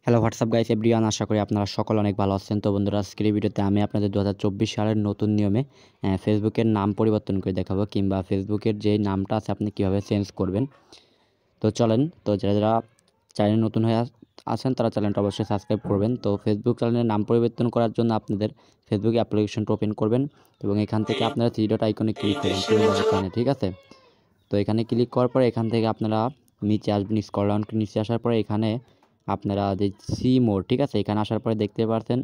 Hello WhatsApp guys everyone, আশা করি আপনারা সকলে অনেক ভালো আছেন। তো বন্ধুরা, আজকের এই ভিডিওতে আমি আপনাদের 2024 সালের নতুন নিয়মে ফেসবুকের নাম পরিবর্তন করে দেখাবো, কিংবা ফেসবুকের যে নামটা আছে আপনি কীভাবে চেঞ্জ করবেন। তো চলেন, তো যারা যারা চ্যানেল নতুন হয়ে আছেন তারা চ্যানেলটা অবশ্যই সাবস্ক্রাইব করবেন। তো ফেসবুক চ্যানেলের নাম পরিবর্তন করার জন্য আপনাদের ফেসবুক অ্যাপ্লিকেশনটা ওপেন করবেন এবং এখান থেকে আপনারা থ্রি ডট আইকনে ক্লিক করবেন, কিংবা এখানে, ঠিক আছে। তো এখানে ক্লিক করার পরে এখান থেকে আপনারা নিচে আসবেন, স্ক্রল ডাউন করে নিচে আসার পরে এখানে আপনারা যে সি মোর, ঠিক আছে, এখানে আসার পরে দেখতে পাচ্ছেন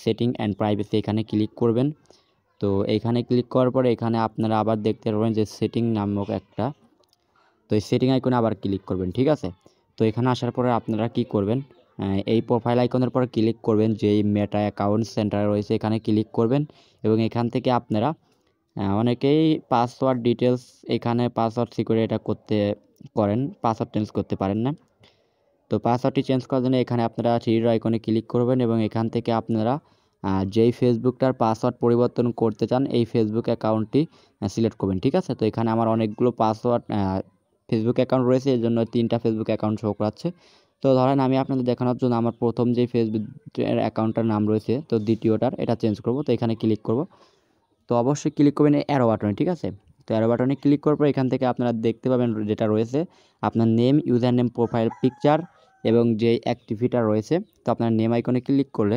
সেটিং অ্যান্ড প্রাইভেসি, এখানে ক্লিক করবেন। তো এইখানে ক্লিক করার পরে এখানে আপনারা আবার দেখতে পারবেন যে সেটিং নামক একটা, তো এই সেটিং আইকনে আবার ক্লিক করবেন, ঠিক আছে। তো এখানে আসার পরে আপনারা কি করবেন, এই প্রোফাইল আইকনের পরে ক্লিক করবেন, যেই মেটা অ্যাকাউন্ট সেন্টার রয়েছে এখানে ক্লিক করবেন এবং এখান থেকে আপনারা অনেকেই পাসওয়ার্ড ডিটেলস, এখানে পাসওয়ার্ড সিকিউর এটা করেন, পাসওয়ার্ড চেঞ্জ করতে পারেন না। তো পাসওয়ার্ডটি চেঞ্জ করার জন্য এখানে আপনারা থ্রি ডট আইকনে ক্লিক করবেন এবং এখান থেকে আপনারা যেই ফেসবুকটার পাসওয়ার্ড পরিবর্তন করতে চান এই ফেসবুক অ্যাকাউন্টটি সিলেক্ট করবেন, ঠিক আছে। তো এখানে আমার অনেকগুলো পাসওয়ার্ড ফেসবুক অ্যাকাউন্ট রয়েছে, এর জন্য 3টা ফেসবুক অ্যাকাউন্ট শো করাচ্ছে। তো ধরেন আমি আপনাদের দেখানোর জন্য আমার প্রথম যে ফেসবুক অ্যাকাউন্টটার নাম রয়েছে, তো দ্বিতীয়টার এটা চেঞ্জ করব। তো এখানে ক্লিক করব, তো অবশ্যই ক্লিক করবেন এই অ্যারো বাটনে, ঠিক আছে। তো অ্যারো বাটনে ক্লিক করার পর এখান থেকে আপনারা দেখতে পাবেন যেটা রয়েছে আপনার name, user name, profile picture এবং যে অ্যাক্টিভিটা রয়েছে। তো আপনার নেম আইকনে ক্লিক করলে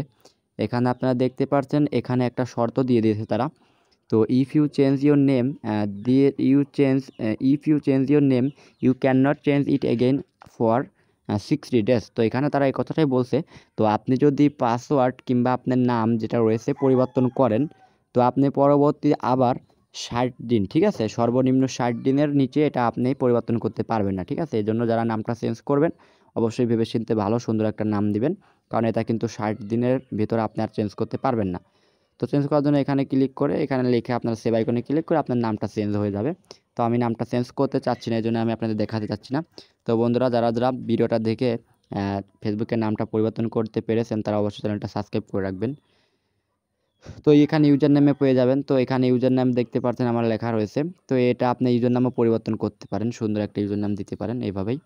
এখানে আপনারা দেখতে পাচ্ছেন এখানে একটা শর্ত দিয়ে দিয়েছে তারা। তো if you change your name you can not change it again for 60 days. তো এখানে তারা এই কথাটাই বলছে। তো আপনি যদি পাসওয়ার্ড কিংবা আপনার নাম যেটা রয়েছে পরিবর্তন করেন, তো আপনি পরবর্তী আবার 60 দিন, ঠিক আছে, সর্বনিম্ন 60 দিনের নিচে এটা আপনি পরিবর্তন করতে পারবেন না, ঠিক আছে। এই জন্য যারা নামটা চেঞ্জ করবেন অবশ্যই ভেবেচিন্তে ভালো সুন্দর একটা নাম দিবেন, কারণ এটা কিন্তু 60 দিনের ভিতরে আপনি আর চেঞ্জ করতে পারবেন না। তো চেঞ্জ করার জন্য এখানে ক্লিক করে এখানে লিখে আপনার সেভ আইকনে ক্লিক করে আপনার নামটা চেঞ্জ হয়ে যাবে। তো আমি নামটা চেঞ্জ করতে চাচ্ছি না, এই জন্য আমি আপনাদের দেখাতে চাচ্ছি না। তো বন্ধুরা, যারা যারা ভিডিওটা দেখে ফেসবুকের নামটা পরিবর্তন করতে পেরেছেন তারা অবশ্যই চ্যানেলটা সাবস্ক্রাইব করে রাখবেন। তো এখানে ইউজার নেমে পেয়ে যাবেন। তো এখানে ইউজার নাম দেখতে পাচ্ছেন আমার লেখা রয়েছে। তো এটা আপনি ইউজার নামও পরিবর্তন করতে পারেন, সুন্দর একটা ইউজার নাম দিতে পারেন এইভাবেই।